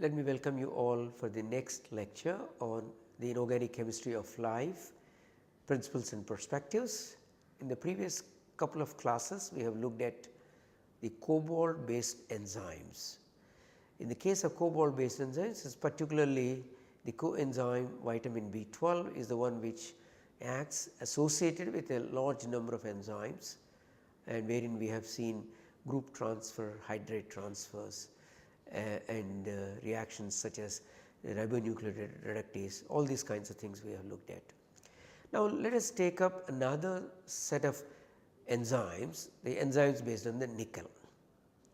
Let me welcome you all for the next lecture on the inorganic chemistry of life, principles and perspectives. In the previous couple of classes, we have looked at the cobalt based enzymes. In the case of cobalt based enzymes, is particularly the coenzyme vitamin B12 is the one which acts associated with a large number of enzymes, and wherein we have seen group transfer, hydrate transfers and reactions such as ribonucleotide reductase, all these kinds of things we have looked at. Now, let us take up another set of enzymes, the enzymes based on the nickel.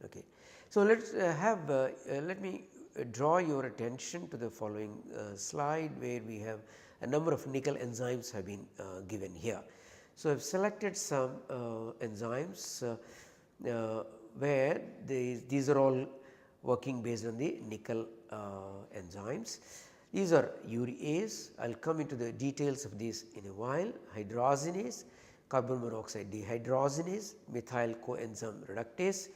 Okay. So, let me draw your attention to the following slide, where we have a number of nickel enzymes have been given here. So, I have selected some enzymes where these are all working based on the nickel enzymes. These are urease. I will come into the details of these in a while. Hydrogenase, carbon monoxide dehydrogenase, methyl coenzyme reductase,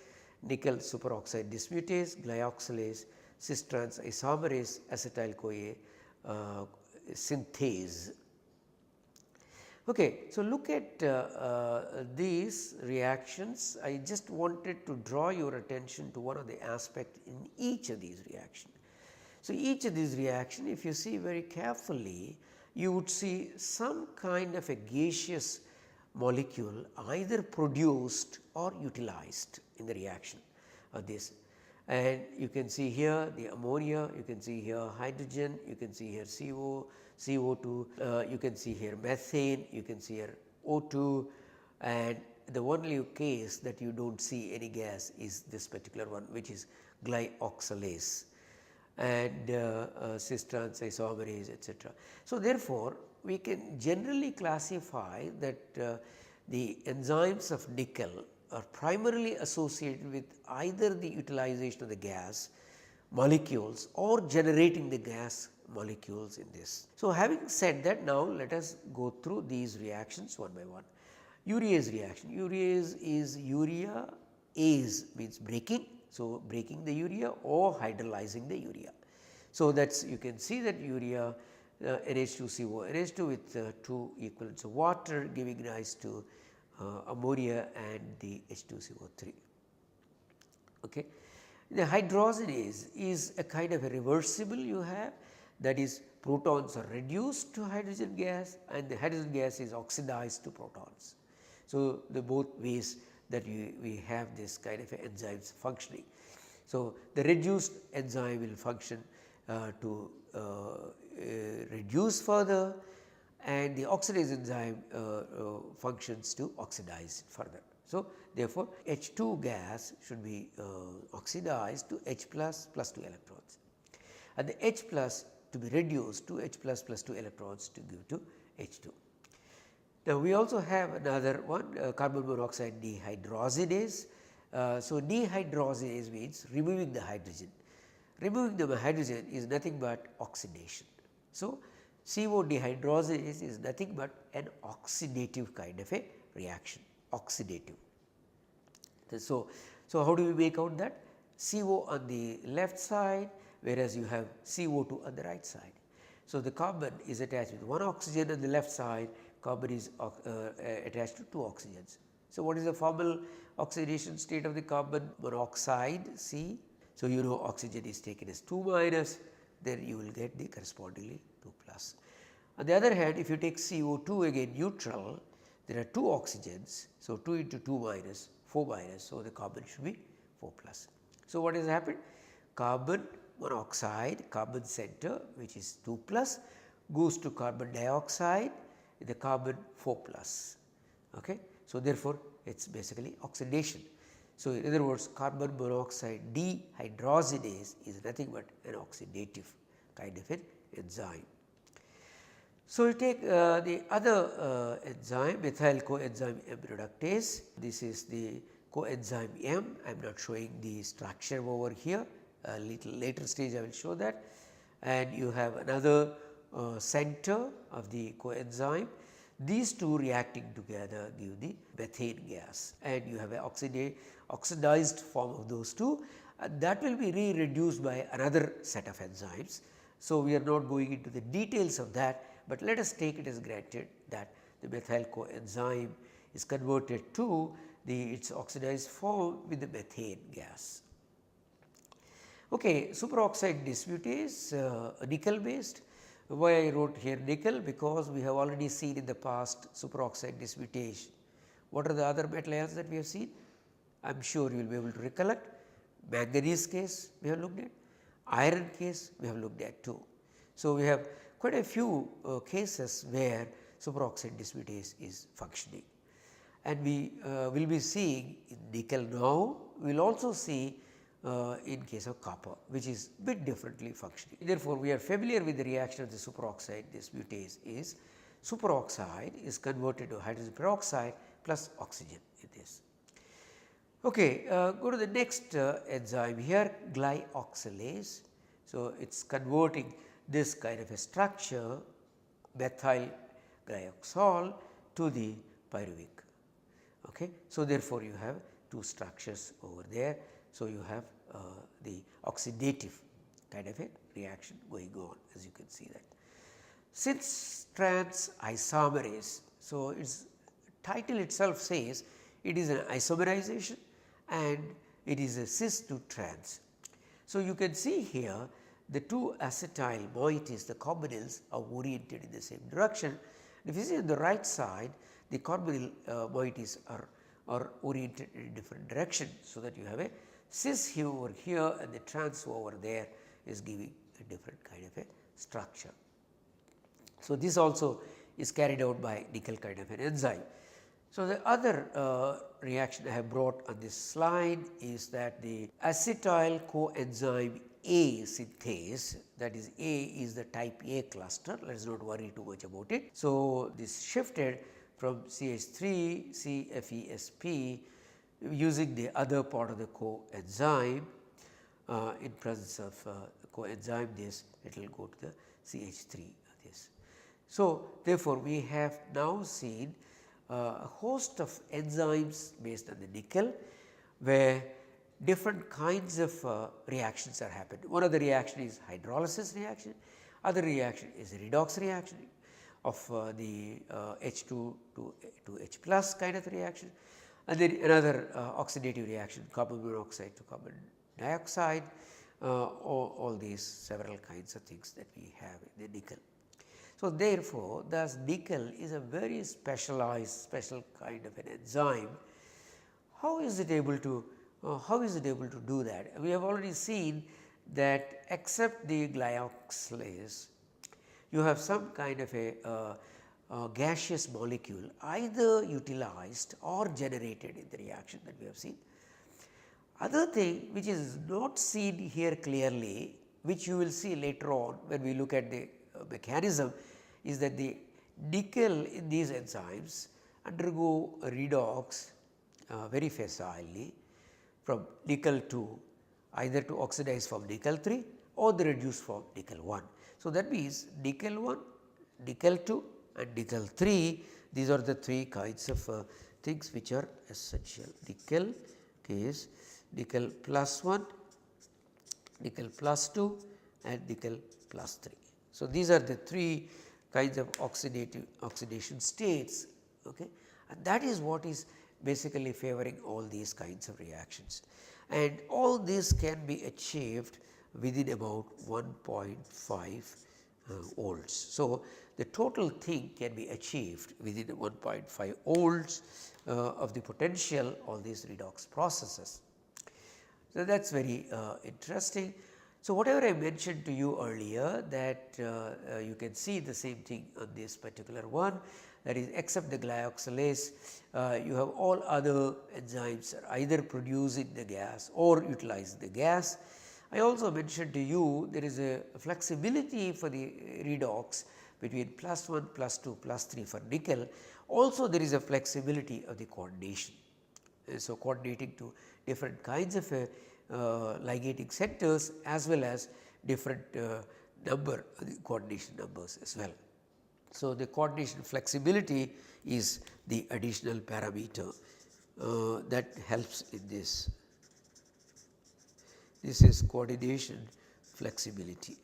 nickel superoxide dismutase, glyoxylase, cis trans isomerase, acetyl CoA synthase. Okay, so look at these reactions. I just wanted to draw your attention to one of the aspects in each of these reactions. So, each of these reactions, if you see very carefully, you would see some kind of a gaseous molecule either produced or utilized in the reaction of this. And you can see here the ammonia, you can see here hydrogen, you can see here CO2, you can see here methane, you can see here O2, and the only case that you do not see any gas is this particular one, which is glyoxylase and cis trans isomerase, etc. So, therefore, we can generally classify that the enzymes of nickel are primarily associated with either the utilization of the gas molecules or generating the gas molecules in this. So, having said that, now let us go through these reactions one by one. Urease reaction, urease is urea, ase means breaking. So, breaking the urea or hydrolyzing the urea. So, that is you can see that urea NH2CO NH2 with 2 equivalents of water giving rise to ammonia and the H2CO3. Okay. The hydrogenase is a kind of a reversible you have, that is protons are reduced to hydrogen gas and the hydrogen gas is oxidized to protons. So, the both ways that we have this kind of enzymes functioning. So, the reduced enzyme will function to reduce further, and the oxidase enzyme functions to oxidize further. So, therefore, H2 gas should be oxidized to H plus 2 electrons, and the H plus to be reduced to H plus 2 electrons to give to H2. Now, we also have another one carbon monoxide dehydrogenase. So, dehydrogenase means removing the hydrogen. Removing the hydrogen is nothing but oxidation. So, CO dehydrogenase is nothing but an oxidative kind of a reaction, oxidative. So, how do we make out that? CO on the left side, whereas you have CO2 on the right side. So, the carbon is attached with one oxygen on the left side, carbon is attached to 2 oxygens. So, what is the formal oxidation state of the carbon monoxide C? So, you know oxygen is taken as 2 minus, then you will get the correspondingly 2 plus. On the other hand, if you take CO2 again neutral, there are 2 oxygens. So, 2 into 2 minus 4 minus. So, the carbon should be 4 plus. So, what has happened? Carbon monoxide, carbon center, which is 2 plus, goes to carbon dioxide with the carbon 4 plus. Okay. So, therefore, it is basically oxidation. So, in other words, carbon monoxide dehydrogenase is nothing but an oxidative kind of an enzyme. So, we take the other enzyme, methyl coenzyme M reductase. This is the coenzyme M. I am not showing the structure over here, a little later stage I will show that. And you have another center of the coenzyme. These two reacting together give the methane gas, and you have an oxidized form of those two, that will be re-reduced by another set of enzymes. So, we are not going into the details of that, but let us take it as granted that the methyl coenzyme is converted to its oxidized form with the methane gas. Okay, superoxide dismutase, nickel based. Why I wrote here nickel? Because we have already seen in the past superoxide dismutase. What are the other metal ions that we have seen? I am sure you will be able to recollect. Manganese case we have looked at, iron case we have looked at too. So, we have quite a few cases where superoxide dismutase is functioning, and we will be seeing in nickel now. We will also see in case of copper, which is bit differently functioning. Therefore, we are familiar with the reaction of the superoxide dismutase is superoxide is converted to hydrogen peroxide plus oxygen in this. Okay, go to the next enzyme here, glyoxylase. So, it is converting this kind of a structure methyl glyoxal to the pyruvic. Okay. So, therefore, you have two structures over there. So, you have the oxidative kind of a reaction going on, as you can see that. Cis trans isomerase. So, its title itself says it is an isomerization and it is a cis to trans. So, you can see here the two acetyl moieties, the carbonyls are oriented in the same direction. If you see on the right side, the carbonyl moieties are oriented in a different direction. So, that you have a cis here over here and the trans over there is giving a different kind of a structure. So, this also is carried out by nickel kind of an enzyme. So, the other reaction I have brought on this slide is that the acetyl coenzyme A synthase, that is A is the type A cluster, let us not worry too much about it. So, this shifted from CH3 CFESP using the other part of the coenzyme. In presence of coenzyme this, it will go to the CH3 this. So, therefore, we have now seen a host of enzymes based on the nickel, where different kinds of reactions are happening. One of the reaction is hydrolysis reaction, other reaction is redox reaction of the H2 to H plus kind of reaction, and then another oxidative reaction, carbon monoxide to carbon dioxide, all these several kinds of things that we have in the nickel. So, therefore, thus nickel is a very specialized special kind of an enzyme. How is it able to do that? We have already seen that except the glyoxylase, you have some kind of a gaseous molecule either utilized or generated in the reaction that we have seen. Other thing which is not seen here clearly, which you will see later on when we look at the mechanism, is that the nickel in these enzymes undergo a redox very facilely from nickel 2 either to oxidize form nickel 3 or the reduced form nickel 1. So, that means nickel 1, nickel 2 and nickel 3, these are the three kinds of things which are essential. Nickel case, nickel plus 1, nickel plus 2 and nickel plus 3. So, these are the three kinds of oxidation states, okay, and that is what is basically favoring all these kinds of reactions, and all this can be achieved within about 1.5 volts. So, the total thing can be achieved within 1.5 volts of the potential all these redox processes. So, that is very interesting. So, whatever I mentioned to you earlier, that you can see the same thing on this particular one, that is except the glyoxylase, you have all other enzymes are either producing the gas or utilizing the gas. I also mentioned to you there is a flexibility for the redox between plus 1, plus 2, plus 3 for nickel. Also there is a flexibility of the coordination. So, coordinating to different kinds of ligating centers as well as different number coordination numbers as well. So, the coordination flexibility is the additional parameter that helps in this. This is coordination flexibility.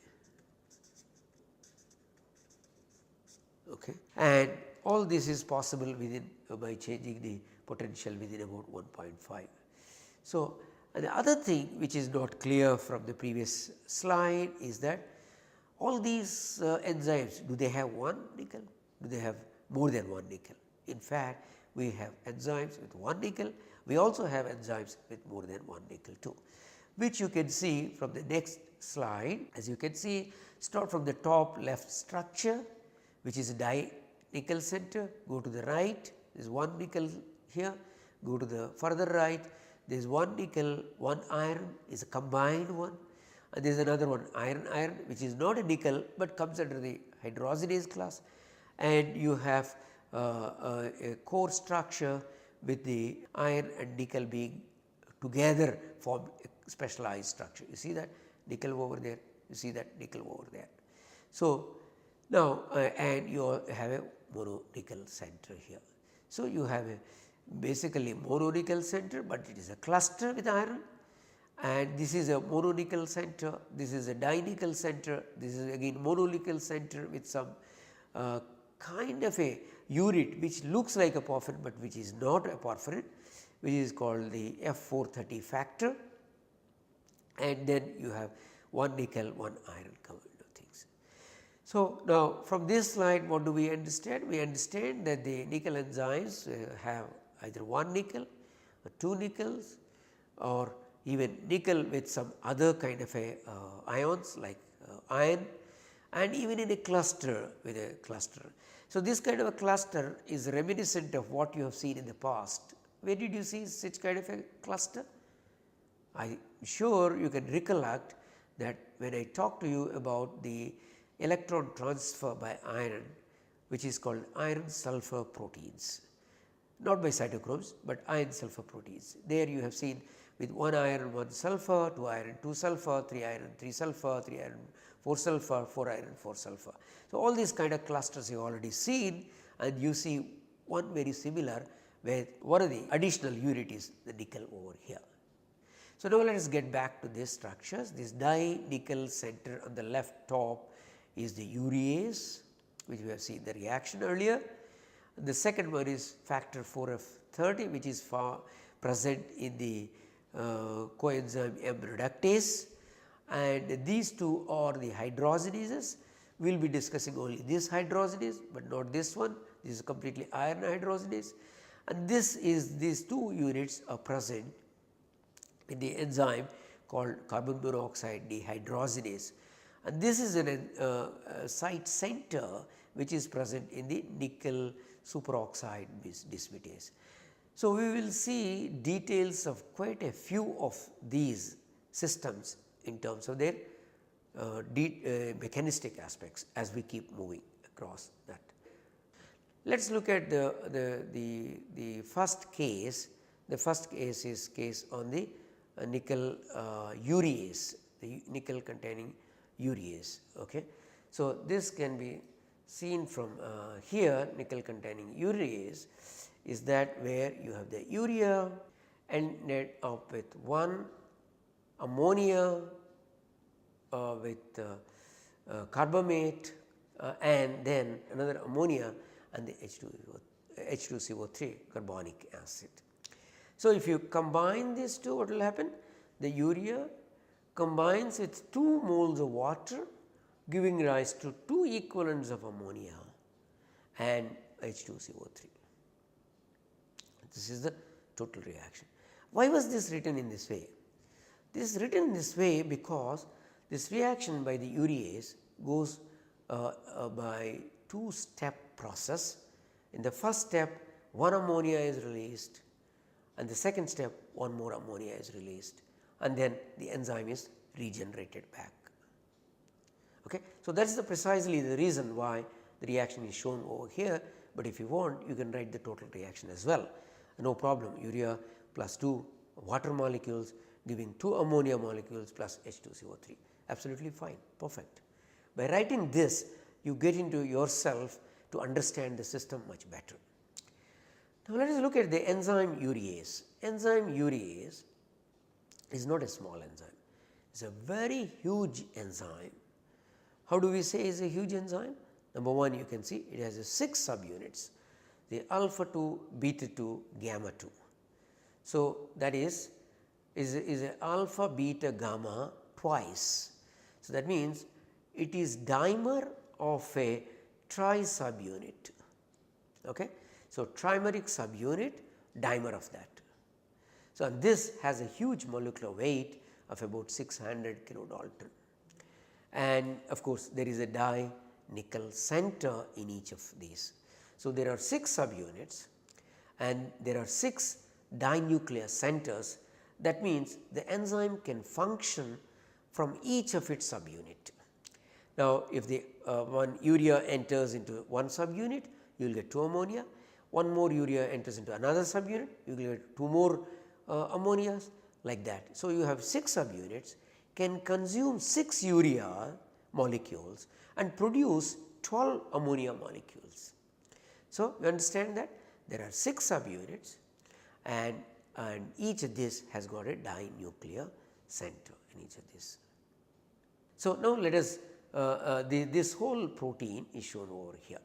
Okay. And all this is possible within by changing the potential within about 1.5. So, the other thing which is not clear from the previous slide is that all these enzymes, do they have one nickel? Do they have more than one nickel? In fact, we have enzymes with one nickel, we also have enzymes with more than one nickel too, which you can see from the next slide. As you can see, start from the top left structure, which is a di-nickel center, go to the right, there is one nickel here, go to the further right, there is one nickel, one iron is a combined one, and there is another one iron which is not a nickel, but comes under the hydrogenase class, and you have a core structure with the iron and nickel being together form a specialized structure. You see that nickel over there, you see that nickel over there. So, now and you have a mononickel center here. So, you have a basically mononickel center, but it is a cluster with iron, and this is a mononickel center, this is a dinickel center, this is again mononickel center with some kind of a urate which looks like a porphyrin, but which is not a porphyrin, which is called the F430 factor, and then you have one nickel, one iron kind of things. So, now from this slide what do we understand? We understand that the nickel enzymes have either one nickel or two nickels, or even nickel with some other kind of a ions like iron, and even in a cluster with a cluster. So, this kind of a cluster is reminiscent of what you have seen in the past. Where did you see such kind of a cluster? I am sure you can recollect that when I talked to you about the electron transfer by iron, which is called iron sulfur proteins, not by cytochromes, but iron sulfur proteins. There you have seen with one iron 1 sulfur, 2 iron 2 sulfur, 3 iron 3 sulfur, 3 iron 4 sulfur, 4 iron 4 sulfur. So, all these kind of clusters you have already seen, and you see one very similar where one of the additional urate is the nickel over here. So, now let us get back to these structures. This di-nickel center on the left top is the urease, which we have seen the reaction earlier. The second one is factor 4F30, which is present in the coenzyme M reductase, and these two are the hydrogenases. We will be discussing only this hydrogenase, but not this one. This is completely iron hydrogenase, and this is these two urates are present in the enzyme called carbon monoxide dehydrogenase, and this is a site center which is present in the nickel superoxide dismutase. So, we will see details of quite a few of these systems in terms of their mechanistic aspects as we keep moving across that. Let us look at the first case. The first case is case on the nickel urease, the nickel containing urease. Okay. So, this can be seen from here. Nickel containing urease is that where you have the urea ended up with one ammonia with carbamate and then another ammonia and the H2CO3 carbonic acid. So, if you combine these two, what will happen? The urea combines with 2 moles of water, giving rise to 2 equivalents of ammonia and H2CO3. This is the total reaction. Why was this written in this way? This is written in this way because this reaction by the urease goes by 2-step process. In the first step, one ammonia is released, and the second step one more ammonia is released, and then the enzyme is regenerated back. Okay. So, that is precisely the reason why the reaction is shown over here, but if you want you can write the total reaction as well, no problem. Urea plus 2 water molecules giving 2 ammonia molecules plus H2CO3, absolutely fine, perfect. By writing this you get into yourself to understand the system much better. Now, let us look at the enzyme urease. Enzyme urease is not a small enzyme. is a very huge enzyme. How do we say it is a huge enzyme? Number one, you can see it has 6 subunits, the alpha 2, beta 2, gamma 2. So, that is a alpha, beta, gamma twice. So, that means it is dimer of a tri subunit. Okay. So, trimeric subunit, dimer of that. So, and this has a huge molecular weight of about 600 kilodalton, and of course, there is a di-nickel center in each of these. So, there are 6 subunits and there are 6 dinuclear centers. That means the enzyme can function from each of its subunit. Now, if the one urea enters into one subunit, you will get 2 ammonia, one more urea enters into another subunit, you will get 2 more ammonias, like that. So, you have 6 subunits can consume 6 urea molecules and produce 12 ammonia molecules. So, you understand that there are 6 subunits and each of this has got a dinuclear center in each of this. So, now let us this whole protein is shown over here,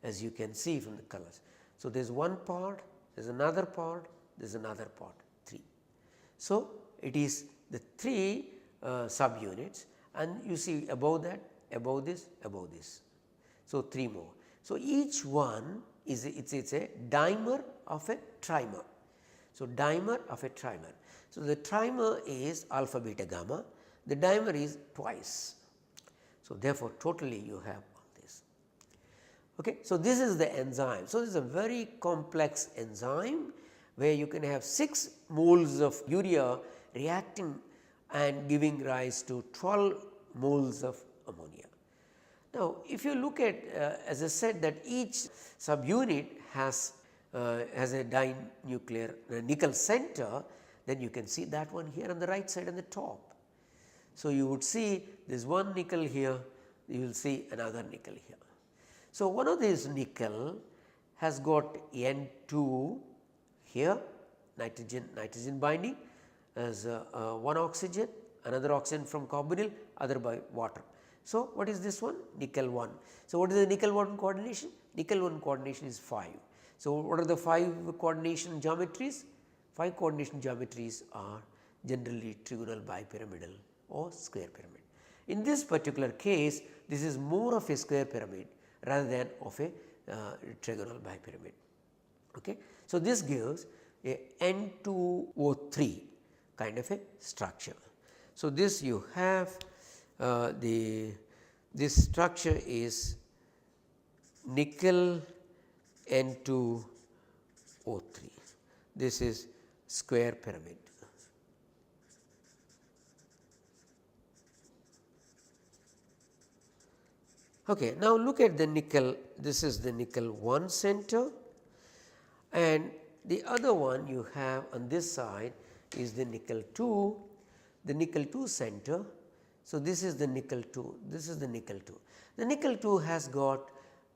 as you can see from the colors. So, there is one part, there is another part, there is another part, 3. So, it is the 3 subunits, and you see above that, above this, above this. So, 3 more. So, each one is a dimer of a trimer. So, dimer of a trimer. So, the trimer is alpha, beta, gamma, the dimer is twice. So, therefore, totally you have all this. Okay. So, this is the enzyme. So, this is a very complex enzyme where you can have 6 moles of urea reacting and giving rise to 12 moles of ammonia. Now, if you look at as I said that each subunit has a dinuclear nickel center, then you can see that one here on the right side on the top. So, you would see this one nickel here, you will see another nickel here. So, one of these nickel has got N2 here, nitrogen binding as one oxygen, another oxygen from carbonyl, other by water. So, what is this one? Nickel 1. So, what is the nickel 1 coordination? Nickel 1 coordination is 5. So, what are the 5 coordination geometries? 5 coordination geometries are generally trigonal bipyramidal or square pyramid. In this particular case, this is more of a square pyramid rather than of a trigonal bipyramid. Okay. So, this gives a N2O3 kind of a structure. So, this you have this structure is nickel N2O3. This is square pyramid. Okay, now look at the nickel. This is the nickel 1 center, and the other one you have on this side is the nickel 2, the nickel 2 center. So, this is the nickel 2, this is the nickel 2. The nickel 2 has got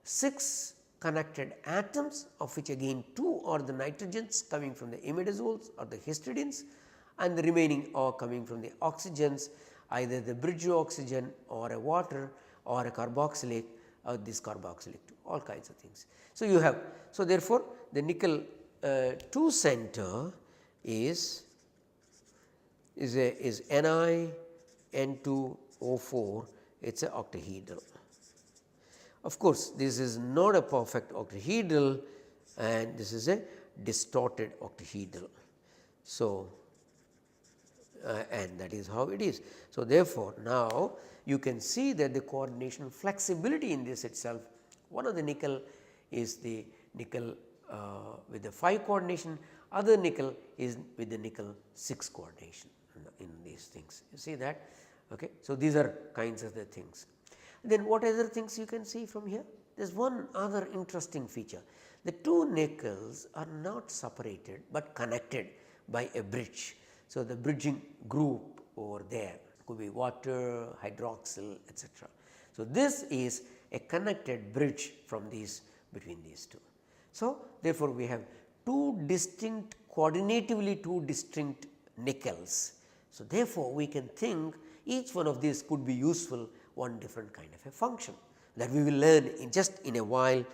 6 connected atoms, of which again 2 are the nitrogens coming from the imidazoles or the histidines, and the remaining are coming from the oxygens, either the bridge oxygen or a water or a carboxylate or this carboxylate too, all kinds of things. So, you have, so therefore, the nickel 2 center is Ni N2O4, it is a octahedral. Of course, this is not a perfect octahedral and this is a distorted octahedral. So, and that is how it is. So, therefore, now you can see that the coordination flexibility in this itself, one of the nickel is the nickel with the 5 coordination, other nickel is with the nickel 6 coordination in these things. You see that? Okay. So, these are kinds of the things. Then what other things you can see from here? There is one other interesting feature. The 2 nickels are not separated, but connected by a bridge. So, the bridging group over there could be water, hydroxyl, etc. So, this is a connected bridge from these between these 2. So, therefore, we have 2 distinct coordinatively 2 distinct nickels So, therefore, we can think each one of these could be useful one different kind of a function that we will learn in just in a while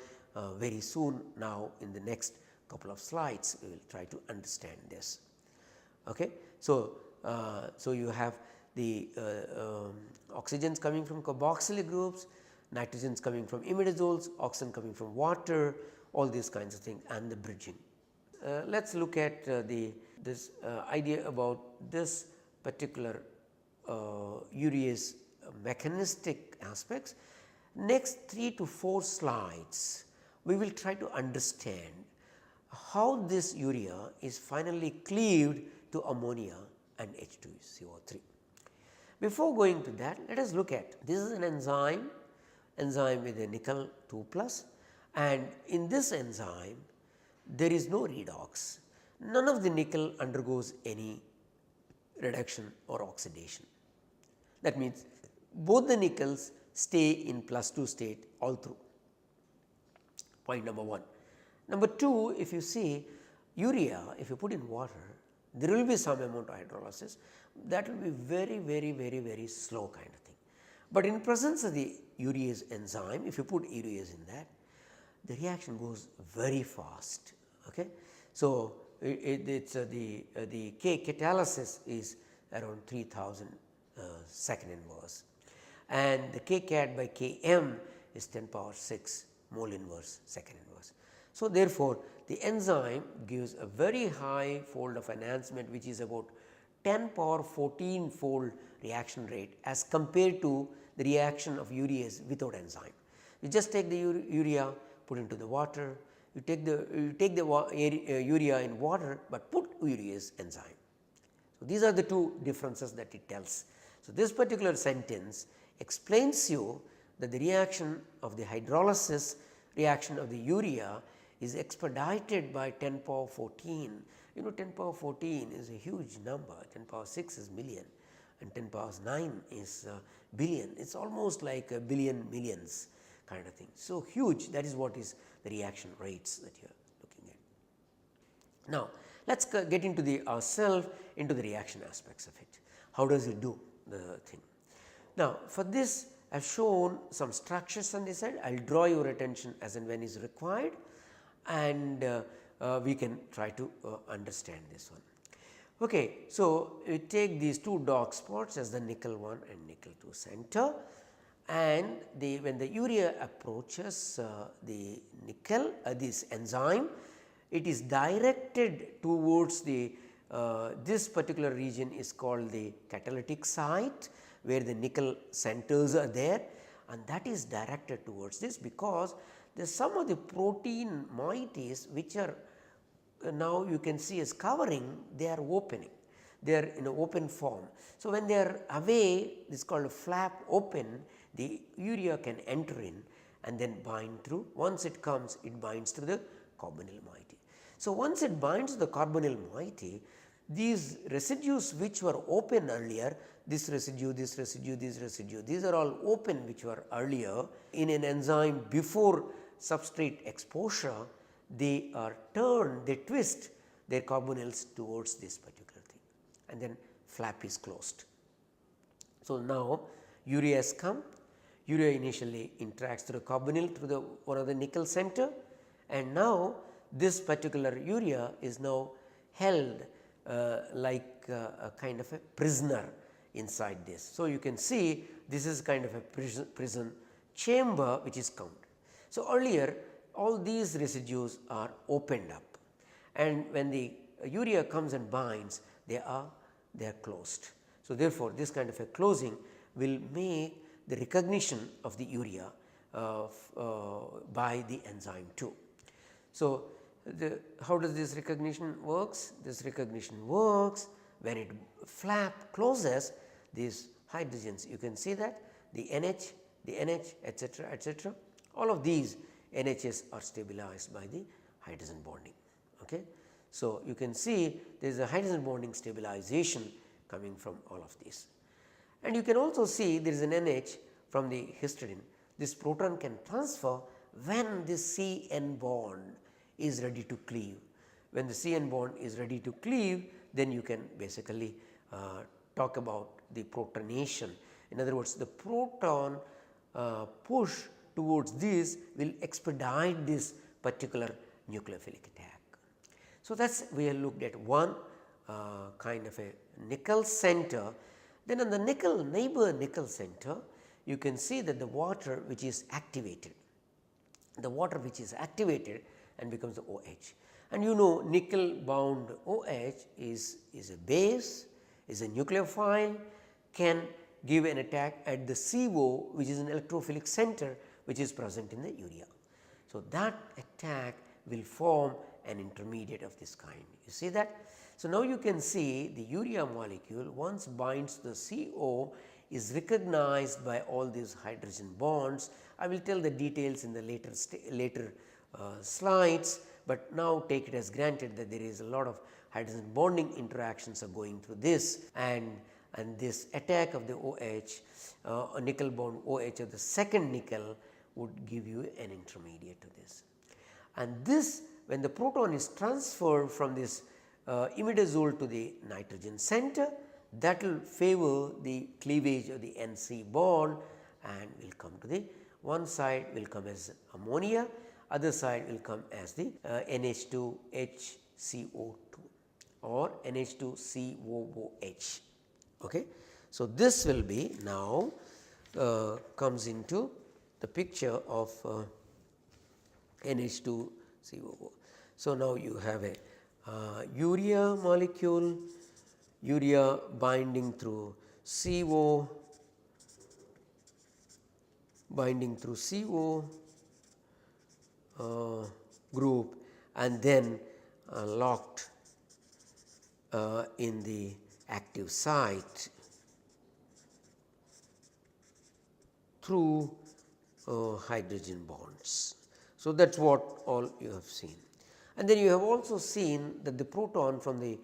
very soon. Now, in the next couple of slides we will try to understand this. Okay. So, so you have the oxygens coming from carboxylic groups, nitrogens coming from imidazoles, oxygen coming from water, all these kinds of things, and the bridging. Let us look at this idea about this particular urease mechanistic aspects. Next 3 to 4 slides we will try to understand how this urea is finally cleaved to ammonia and H2CO3. Before going to that, let us look at this is an enzyme with a nickel 2 plus, and in this enzyme there is no redox. None of the nickel undergoes any reduction or oxidation. That means both the nickels stay in +2 state all through. Point number 1. Number 2, if you see urea, if you put in water, there will be some amount of hydrolysis. That will be very slow kind of thing. But in presence of the urease enzyme, if you put urease in that, the reaction goes very fast. Okay. So, it's the K catalysis is around 3000 second inverse, and the K cat by Km is 10 power 6 mole inverse second inverse. So, therefore, the enzyme gives a very high fold of enhancement, which is about 10 power 14 fold reaction rate as compared to the reaction of urease without enzyme. You just take the urea, put into the water, you take the urea in water, but put urease enzyme. So, these are the two differences that it tells. So, this particular sentence explains you that the reaction of the hydrolysis reaction of the urea is expedited by 10 power 14. You know, 10 power 14 is a huge number, 10 power 6 is million and 10 power 9 is billion. It is almost like a billion millions kind of thing. So, huge, that is what is the reaction rates that you are looking at. Now, let us get into the ourselves into the reaction aspects of it. How does it do the thing? Now, for this I have shown some structures on this side. I will draw your attention as and when is required, and we can try to understand this one. Okay, so we take these two dark spots as the nickel 1 and nickel 2 center, and when the urea approaches the nickel this enzyme, it is directed towards the this particular region is called the catalytic site, where the nickel centers are there, and that is directed towards this because there is some of the protein moieties which are now you can see as covering, they are opening, they are in an open form. So, when they are away, this is called a flap open, the urea can enter in and then bind through. Once it comes, it binds to the carbonyl moiety. So, once it binds to the carbonyl moiety, these residues which were open earlier, this residue, this residue, this residue, these are all open which were earlier in an enzyme before substrate exposure, they are turned, they twist their carbonyls towards this particular thing, and then flap is closed. So, now urea has come, urea initially interacts through the carbonyl through the one of the nickel center, and now this particular urea is now held like a kind of a prisoner inside this. So, you can see this is kind of a prison chamber which is counted. So, earlier all these residues are opened up, and when the urea comes and binds, they are closed. So, therefore, this kind of a closing will make the recognition of the urea by the enzyme 2. So, how does this recognition works? This recognition works when it flap closes, these hydrogens, you can see that the NH etc., all of these NHs are stabilized by the hydrogen bonding. Okay. So, you can see there is a hydrogen bonding stabilization coming from all of these, and you can also see there is an NH from the histidine. This proton can transfer when this CN bond is ready to cleave. When the CN bond is ready to cleave, then you can basically talk about the protonation. In other words, the proton push towards this will expedite this particular nucleophilic attack. So, that is we have looked at one kind of a nickel center. Then on the neighbor nickel center, you can see that the water which is activated, and becomes the OH. And you know, nickel bound OH is a base, is a nucleophile, can give an attack at the CO, which is an electrophilic center which is present in the urea. So, that attack will form an intermediate of this kind. You see that? So, now you can see the urea molecule once binds the CO is recognized by all these hydrogen bonds. I will tell the details in the later slides, but now take it as granted that there is a lot of hydrogen bonding interactions are going through this, and this attack of the OH, a nickel bound OH of the second nickel would give you an intermediate to this. And this, when the proton is transferred from this imidazole to the nitrogen center, that will favor the cleavage of the NC bond and will come to the one side will come as ammonia, other side will come as the NH2HCO2 or NH2COOH. Okay. So, this will be now comes into the picture of NH2COO. So, now you have a urea molecule, urea binding through CO, group, and then locked in the active site through hydrogen bonds. So, that is what all you have seen. And then you have also seen that the proton from the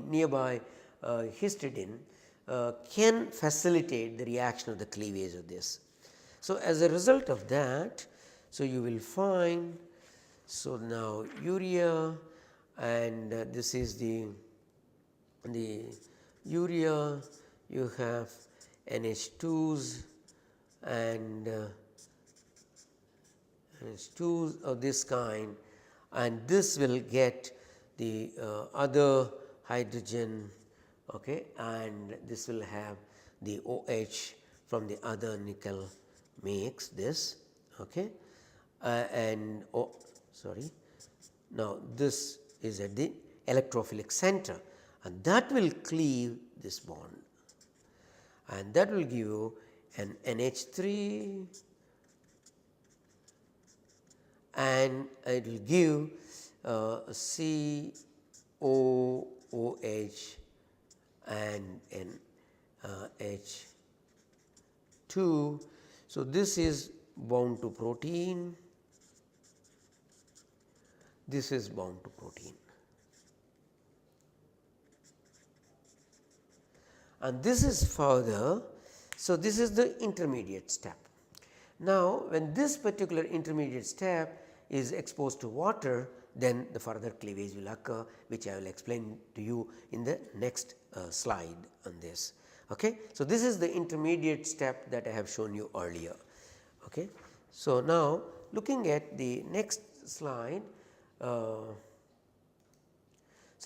nearby histidine can facilitate the reaction of the cleavage of this. So, as a result of that, so you will find, so now urea, and this is the urea, you have NH2s and NH2s of this kind, and this will get the other hydrogen, okay, and this will have the OH from the other nickel makes this, okay, and now this is at the electrophilic center, and that will cleave this bond, and that will give you an NH3, and it will give COOH and NH2. So, this is bound to protein, this is bound to protein, and this is further. So, this is the intermediate step. Now, when this particular intermediate step is exposed to water, then the further cleavage will occur, which I will explain to you in the next slide on this. Okay. So, this is the intermediate step that I have shown you earlier. Okay. So, now looking at the next slide, so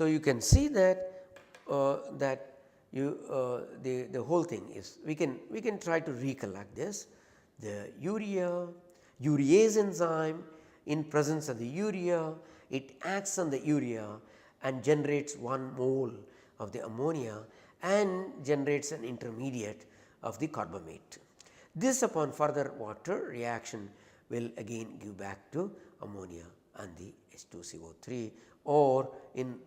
you can see that the whole thing is we can try to recollect this. The urease enzyme, in presence of the urea, it acts on the urea and generates 1 mole of the ammonia and generates an intermediate of the carbamate. This upon further water reaction will again give back to ammonia and the H2CO3, or in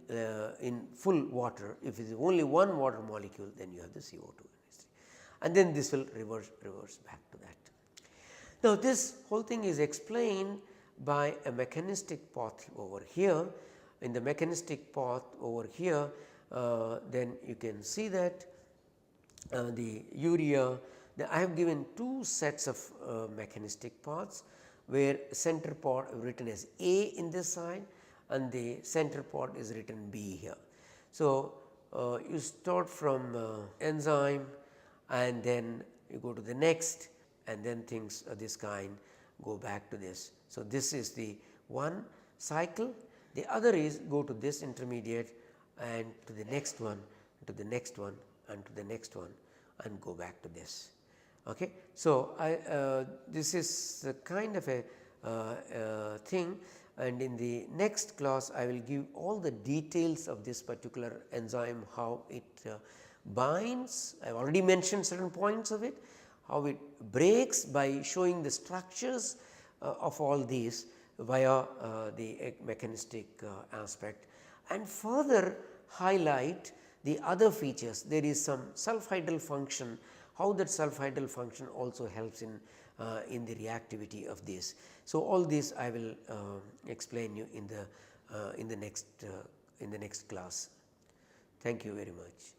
full water, if it is only one water molecule, then you have the CO2 and then this will reverse back to that. Now, this whole thing is explained by a mechanistic path over here. In the mechanistic path over here, then you can see that the urea, I have given 2 sets of mechanistic paths, where center part written as A in this side and the center part is written B here. So, you start from enzyme and then you go to the next, and then things of this kind go back to this. So, this is the one cycle. The other is go to this intermediate and to the next one, to the next one and to the next one and go back to this. Okay. So, this is a kind of a thing, and in the next class I will give all the details of this particular enzyme, how it binds. I have already mentioned certain points of it, how it breaks by showing the structures of all these via the mechanistic aspect, and further highlight the other features. There is some sulfhydryl function, how that sulfhydryl function also helps in the reactivity of this. So, all this I will explain you in the next class. Thank you very much.